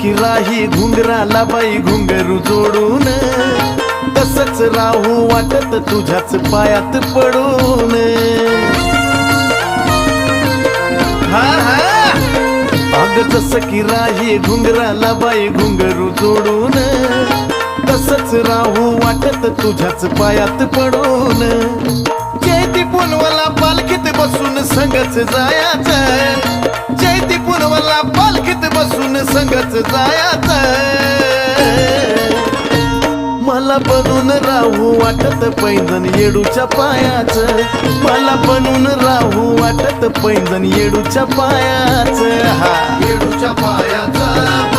की राही घुंगराला बाई घुंगरू जोडून, तसंच राहू वाटत तुझ्याच पायात पडून. हा हा अग जसं की राही घुंगराला बाई घुंगरू जोडून, तसंच राहू वाटत तुझ्याच पायात पडून. जयती पुनवला पालखीत बसून संगच जायाचं, जयती पुनवला पालखीत बसून संगच जायाचं. मला बनून राहू वाटत पैंजण येडूच्या पायाचं, मला बनून राहू वाटत पैंजण येडूच्या पायाचं. हा येडूच्या पायाचं